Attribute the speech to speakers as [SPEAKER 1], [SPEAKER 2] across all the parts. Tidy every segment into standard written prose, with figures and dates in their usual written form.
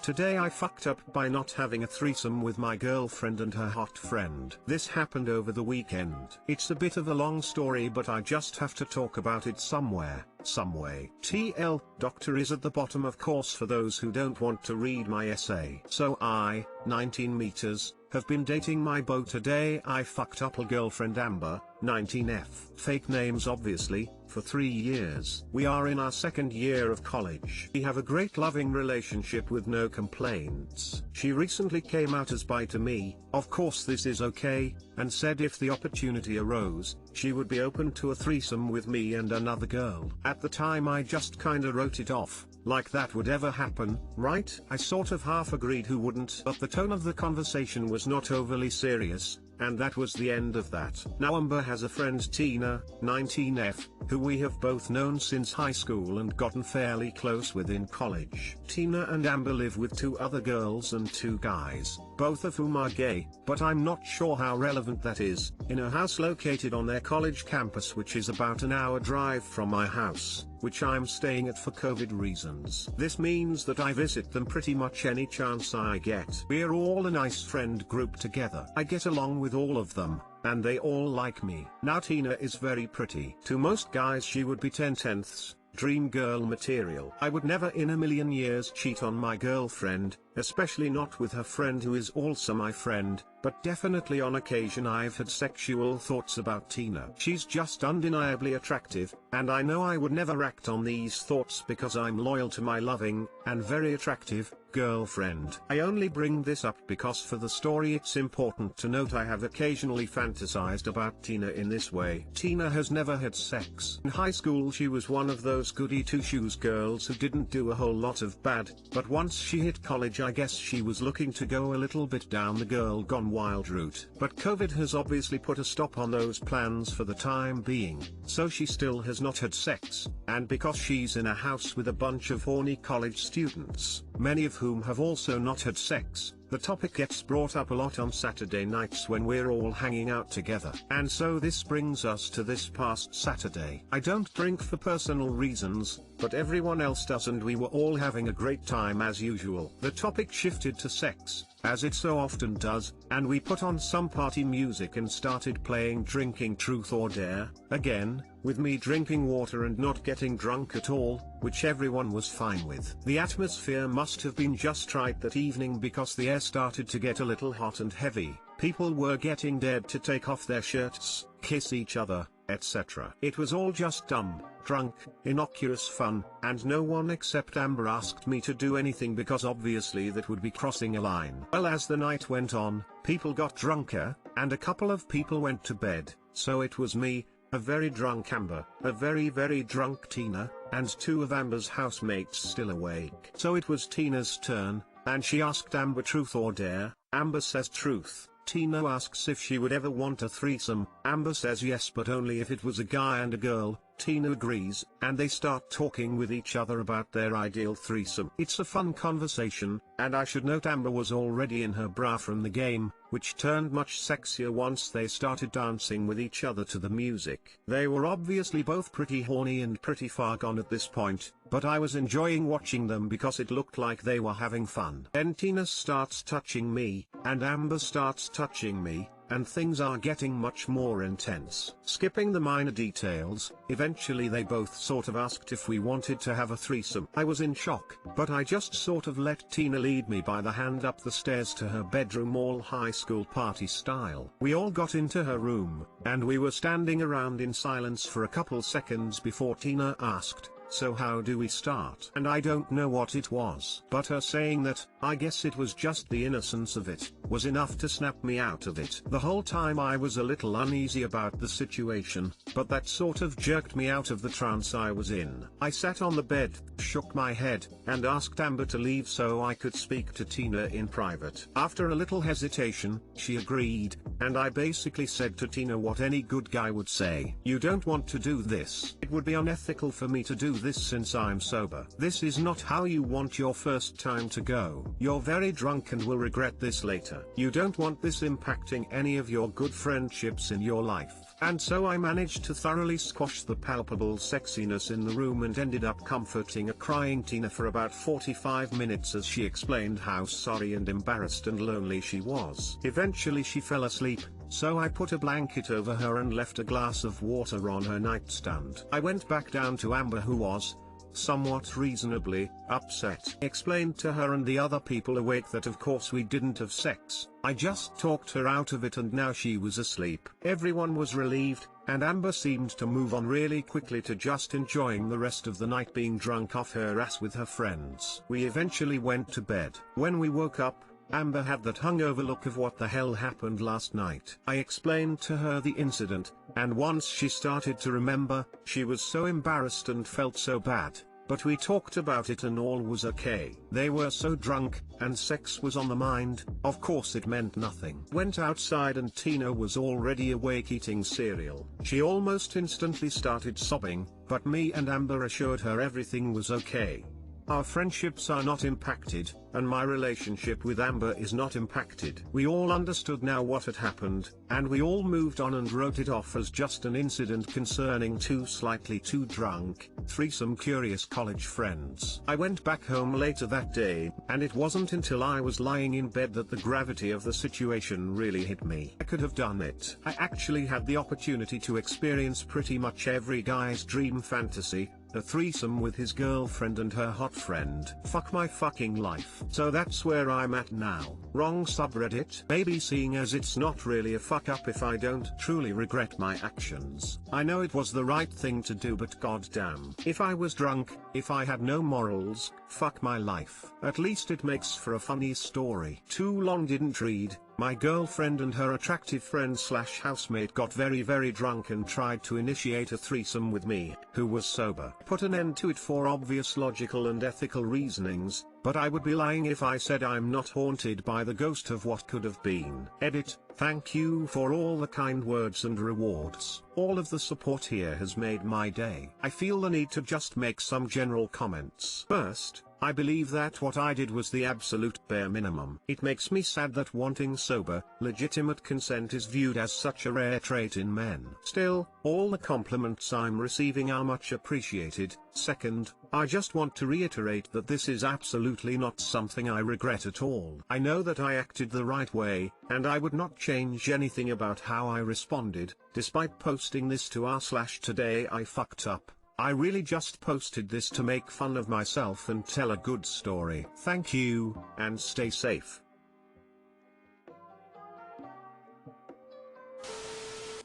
[SPEAKER 1] Today I fucked up by not having a threesome with my girlfriend and her hot friend. This happened over the weekend. It's a bit of a long story, but I just have to talk about it somewhere, someway. TL, doctor is at the bottom of course for those who don't want to read my essay. So I, 19 meters, have been dating my beau. Today I fucked up a girlfriend Amber, 19F. Fake names obviously, for 3 years. We are in our second year of college. We have a great loving relationship with no complaints. She recently came out as bi to me, of course this is okay, and said if the opportunity arose, she would be open to a threesome with me and another girl. At the time I just kinda wrote it off, like that would ever happen, right? I sort of half agreed who wouldn't, but the tone of the conversation was not overly serious, and that was the end of that. Now Amber has a friend Tina, 19F, who we have both known since high school and gotten fairly close with in college. Tina and Amber live with 2 other girls and 2 guys, both of whom are gay, but I'm not sure how relevant that is, in a house located on their college campus, which is about an hour drive from my house, which I'm staying at for COVID reasons. This means that I visit them pretty much any chance I get. We're all a nice friend group together. I get along with all of them, and they all like me. Now Tina is very pretty. To most guys she would be 10/10ths, dream girl material. I would never in a million years cheat on my girlfriend, especially not with her friend who is also my friend, but definitely on occasion I've had sexual thoughts about Tina. She's just undeniably attractive, and I know I would never act on these thoughts because I'm loyal to my loving, and very attractive, girlfriend. I only bring this up because for the story it's important to note I have occasionally fantasized about Tina in this way. Tina has never had sex. In high school she was one of those goody two-shoes girls who didn't do a whole lot of bad, but once she hit college I guess she was looking to go a little bit down the girl gone wild route. But COVID has obviously put a stop on those plans for the time being, so she still has not had sex, and because she's in a house with a bunch of horny college students, many of whom have also not had sex, the topic gets brought up a lot on Saturday nights when we're all hanging out together. And so this brings us to this past Saturday. I don't drink for personal reasons, but everyone else does, and we were all having a great time as usual. The topic shifted to sex, as it so often does, and we put on some party music and started playing Drinking Truth or Dare, again, with me drinking water and not getting drunk at all, which everyone was fine with. The atmosphere must have been just right that evening because the air started to get a little hot and heavy. People were getting dared to take off their shirts, kiss each other, etc. It was all just dumb, drunk, innocuous fun, and no one except Amber asked me to do anything because obviously that would be crossing a line. Well, as the night went on, people got drunker, and a couple of people went to bed, so it was me, a very drunk Amber, a very drunk Tina, and 2 of Amber's housemates still awake. So it was Tina's turn, and she asked Amber truth or dare. Amber says truth. Tina asks if she would ever want a threesome. Amber says yes, but only if it was a guy and a girl. Tina agrees, and they start talking with each other about their ideal threesome. It's a fun conversation, and I should note Amber was already in her bra from the game, which turned much sexier once they started dancing with each other to the music. They were obviously both pretty horny and pretty far gone at this point, but I was enjoying watching them because it looked like they were having fun. Then Tina starts touching me, and Amber starts touching me, and things are getting much more intense. Skipping the minor details, eventually they both sort of asked if we wanted to have a threesome. I was in shock, but I just sort of let Tina lead me by the hand up the stairs to her bedroom, all high school party style. We all got into her room, and we were standing around in silence for a couple seconds before Tina asked, "So how do we start?" And I don't know what it was, but her saying that, I guess it was just the innocence of it, was enough to snap me out of it. The whole time I was a little uneasy about the situation, but that sort of jerked me out of the trance I was in. I sat on the bed, shook my head, and asked Amber to leave so I could speak to Tina in private. After a little hesitation, she agreed, and I basically said to Tina what any good guy would say. "You don't want to do this. It would be unethical for me to do this since I'm sober. This is not how you want your first time to go. You're very drunk and will regret this later. You don't want this impacting any of your good friendships in your life. And so I managed to thoroughly squash the palpable sexiness in the room and ended up comforting a crying Tina for about 45 minutes as she explained how sorry and embarrassed and lonely she was. Eventually she fell asleep, so I put a blanket over her and left a glass of water on her nightstand. I went back down to Amber, who was, somewhat reasonably, upset. Explained to her and the other people awake that of course we didn't have sex. I just talked her out of it and now she was asleep. Everyone was relieved, and Amber seemed to move on really quickly to just enjoying the rest of the night being drunk off her ass with her friends. We eventually went to bed. When we woke up, Amber had that hungover look of what the hell happened last night. I explained to her the incident, and once she started to remember, she was so embarrassed and felt so bad. But we talked about it and all was okay. They were so drunk, and sex was on the mind, of course it meant nothing. Went outside and Tina was already awake eating cereal. She almost instantly started sobbing, but me and Amber assured her everything was okay. Our friendships are not impacted, and my relationship with Amber is not impacted. We all understood now what had happened, and we all moved on and wrote it off as just an incident concerning two slightly too drunk, threesome curious college friends. I went back home later that day, and it wasn't until I was lying in bed that the gravity of the situation really hit me. I could have done it. I actually had the opportunity to experience pretty much every guy's dream fantasy, a threesome with his girlfriend and her hot friend. Fuck my fucking life. So that's where I'm at now. Wrong subreddit. Maybe seeing as it's not really a fuck up if I don't truly regret my actions. I know it was the right thing to do, but goddamn. If I was drunk, if I had no morals, fuck my life. At least it makes for a funny story. Too long didn't read. My girlfriend and her attractive friend/housemate got very drunk and tried to initiate a threesome with me, who was sober. Put an end to it for obvious logical and ethical reasonings, but I would be lying if I said I'm not haunted by the ghost of what could have been. Edit. Thank you for all the kind words and rewards. All of the support here has made my day. I feel the need to just make some general comments. First, I believe that what I did was the absolute bare minimum. It makes me sad that wanting sober, legitimate consent is viewed as such a rare trait in men. Still, all the compliments I'm receiving are much appreciated. Second, I just want to reiterate that this is absolutely not something I regret at all. I know that I acted the right way, and I would not change anything about how I responded, despite posting this to r/today I fucked up. I really just posted this to make fun of myself and tell a good story. Thank you, and stay safe.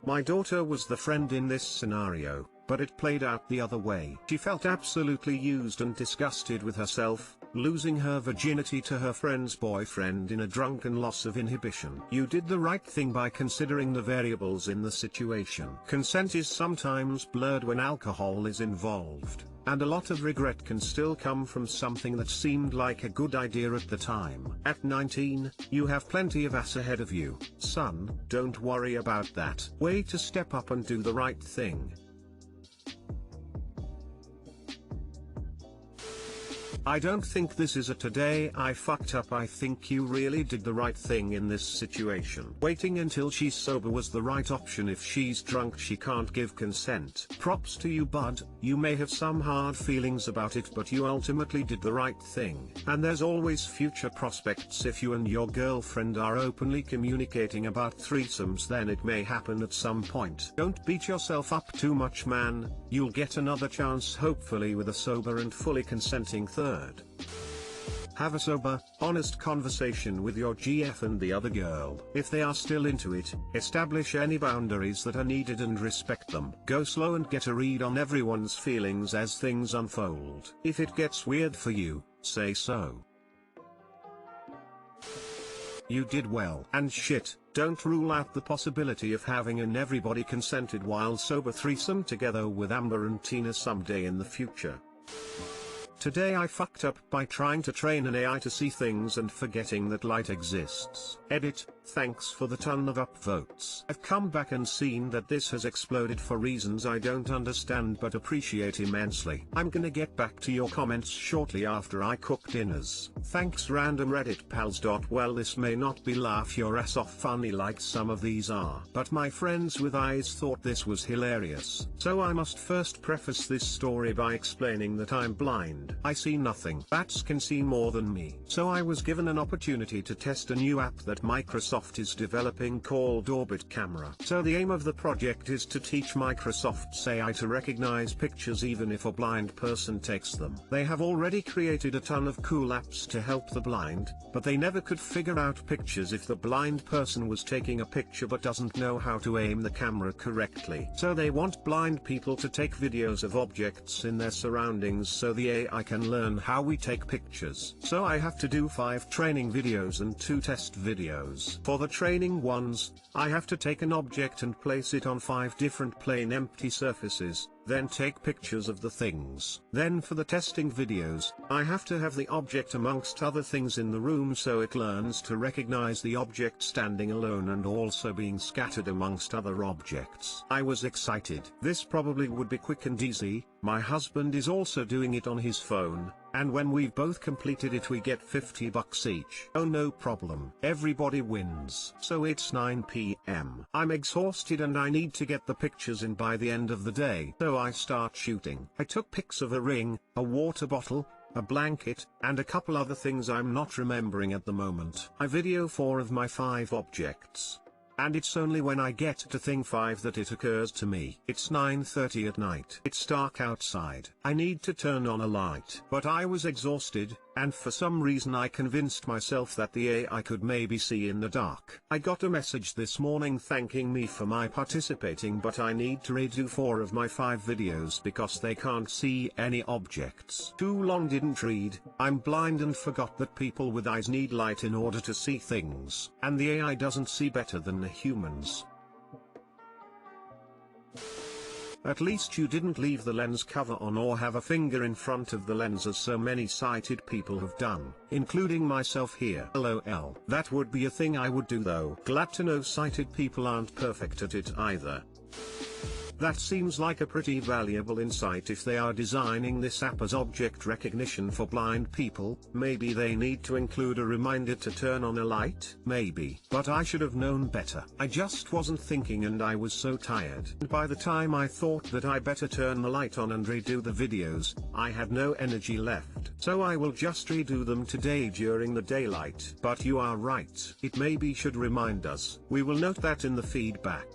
[SPEAKER 1] My daughter was the friend in this scenario, but it played out the other way. She felt absolutely used and disgusted with herself, losing her virginity to her friend's boyfriend in a drunken loss of inhibition. You did the right thing by considering the variables in the situation. Consent is sometimes blurred when alcohol is involved, and a lot of regret can still come from something that seemed like a good idea at the time. At 19, you have plenty of ass ahead of you. Son, don't worry about that. Way to step up and do the right thing. I don't think this is a today I fucked up. I think you really did the right thing in this situation. Waiting until she's sober was the right option. If she's drunk she can't give consent. Props to you, bud. You may have some hard feelings about it, but you ultimately did the right thing. And there's always future prospects. If you and your girlfriend are openly communicating about threesomes, then it may happen at some point. Don't beat yourself up too much, man. You'll get another chance, hopefully with a sober and fully consenting third. Have a sober, honest conversation with your GF and the other girl. If they are still into it, establish any boundaries that are needed and respect them. Go slow and get a read on everyone's feelings as things unfold. If it gets weird for you, say so. You did well. And shit, don't rule out the possibility of having an everybody consented while sober threesome together with Amber and Tina someday in the future. Today I fucked up by trying to train an AI to see things and forgetting that light exists. Edit. Thanks for the ton of upvotes. I've come back and seen that this has exploded for reasons I don't understand but appreciate immensely. I'm gonna get back to your comments shortly after I cook dinners. Thanks random Reddit pals. Well, this may not be laugh your ass off funny like some of these are, but my friends with eyes thought this was hilarious. So I must first preface this story by explaining that I'm blind. I see nothing. Bats can see more than me. So I was given an opportunity to test a new app that Microsoft is developing called Orbit Camera. So the aim of the project is to teach Microsoft's AI to recognize pictures even if a blind person takes them. They have already created a ton of cool apps to help the blind, but they never could figure out pictures if the blind person was taking a picture but doesn't know how to aim the camera correctly. So they want blind people to take videos of objects in their surroundings so the AI can learn how we take pictures. So I have to do 5 training videos and 2 test videos. For the training ones, I have to take an object and place it on 5 different plain empty surfaces, then take pictures of the things. Then for the testing videos, I have to have the object amongst other things in the room so it learns to recognize the object standing alone and also being scattered amongst other objects. I was excited. This probably would be quick and easy. My husband is also doing it on his phone, and when we've both completed it we get $50 each. Oh, no problem. Everybody wins. So it's 9 p.m. I'm exhausted and I need to get the pictures in by the end of the day. So I start shooting. I took pics of a ring, a water bottle, a blanket, and a couple other things I'm not remembering at the moment. I video 4 of my 5 objects. And it's only when I get to thing 5 that it occurs to me. It's 9:30 at night. It's dark outside. I need to turn on a light. But I was exhausted, and for some reason I convinced myself that the AI could maybe see in the dark. I got a message this morning thanking me for my participating, but I need to redo 4 of my 5 videos because they can't see any objects. Too long didn't read. I'm blind and forgot that people with eyes need light in order to see things. And the AI doesn't see better than the humans. At least you didn't leave the lens cover on or have a finger in front of the lens as so many sighted people have done, including myself here. LOL. That would be a thing I would do though. Glad to know sighted people aren't perfect at it either. That seems like a pretty valuable insight if they are designing this app as object recognition for blind people. Maybe they need to include a reminder to turn on a light? Maybe. But I should have known better. I just wasn't thinking and I was so tired. And by the time I thought that I better turn the light on and redo the videos, I had no energy left. So I will just redo them today during the daylight. But you are right. It maybe should remind us. We will note that in the feedback.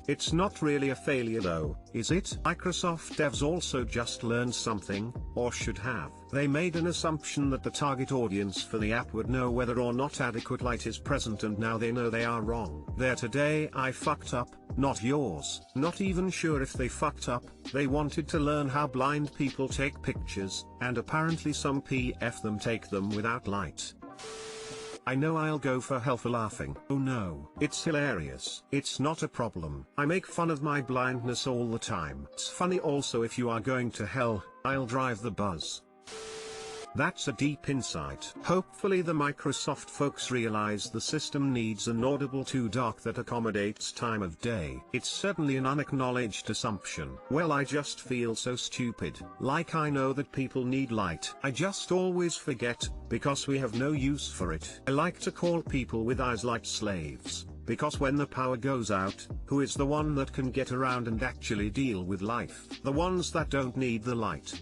[SPEAKER 1] It's not really a failure though, is it? Microsoft devs also just learned something, or should have. They made an assumption that the target audience for the app would know whether or not adequate light is present, and now they know they are wrong. There today I fucked up, not yours. Not even sure if they fucked up. They wanted to learn how blind people take pictures, and apparently some PF them take them without light. I know I'll go for hell for laughing. Oh no. It's hilarious. It's not a problem. I make fun of my blindness all the time. It's funny also. If you are going to hell, I'll drive the bus. That's a deep insight. Hopefully the Microsoft folks realize the system needs an audible too dark that accommodates time of day. It's certainly an unacknowledged assumption. Well, I just feel so stupid. Like I know that people need light. I just always forget, because we have no use for it. I like to call people with eyes light slaves. Because when the power goes out, who is the one that can get around and actually deal with life? The ones that don't need the light.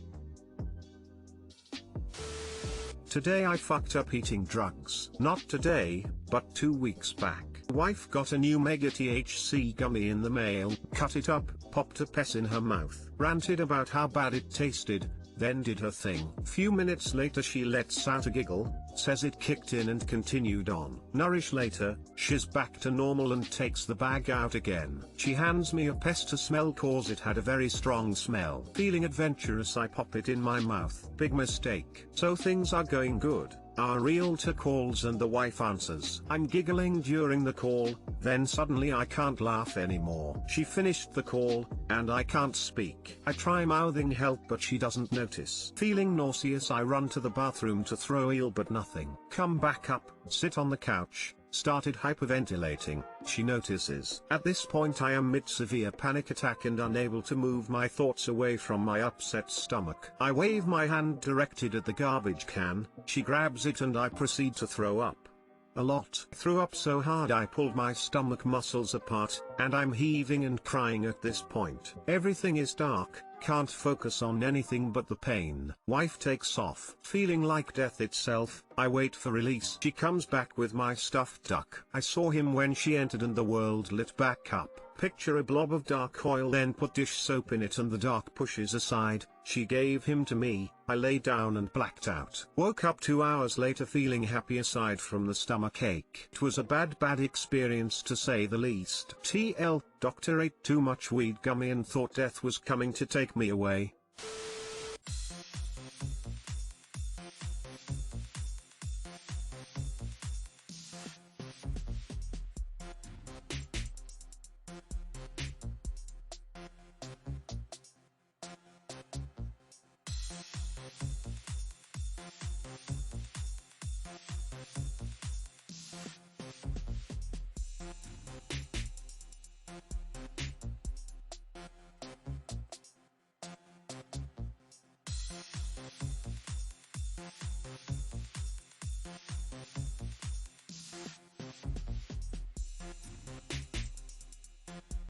[SPEAKER 1] Today I fucked up eating drugs. Not today, but 2 weeks back. Wife got a new mega THC gummy in the mail, cut it up, popped a pess in her mouth, ranted about how bad it tasted, then did her thing. Few minutes later she lets out a giggle, says it kicked in and continued on. Nourish later, she's back to normal and takes the bag out again. She hands me a pest to smell cause it had a very strong smell. Feeling adventurous I pop it in my mouth. Big mistake. So things are going good. Our realtor calls and the wife answers. I'm giggling during the call, then suddenly I can't laugh anymore. She finished the call, and I can't speak. I try mouthing help but she doesn't notice. Feeling nauseous I run to the bathroom to throw eel but nothing. Come back up, sit on the couch. Started hyperventilating, she notices. At this point I am mid severe panic attack and unable to move my thoughts away from my upset stomach. I wave my hand directed at the garbage can, she grabs it and I proceed to throw up. A lot. Threw up so hard I pulled my stomach muscles apart, and I'm heaving and crying at this point. Everything is dark, can't focus on anything but the pain. Wife takes off. Feeling like death itself, I wait for release. She comes back with my stuffed duck. I saw him when she entered and the world lit back up. Picture a blob of dark oil, then put dish soap in it and the dark pushes aside. She gave him to me, I lay down and blacked out. Woke up 2 hours later feeling happy aside from the stomach ache. It was a bad experience to say the least. TL, doctor ate too much weed gummy and thought death was coming to take me away.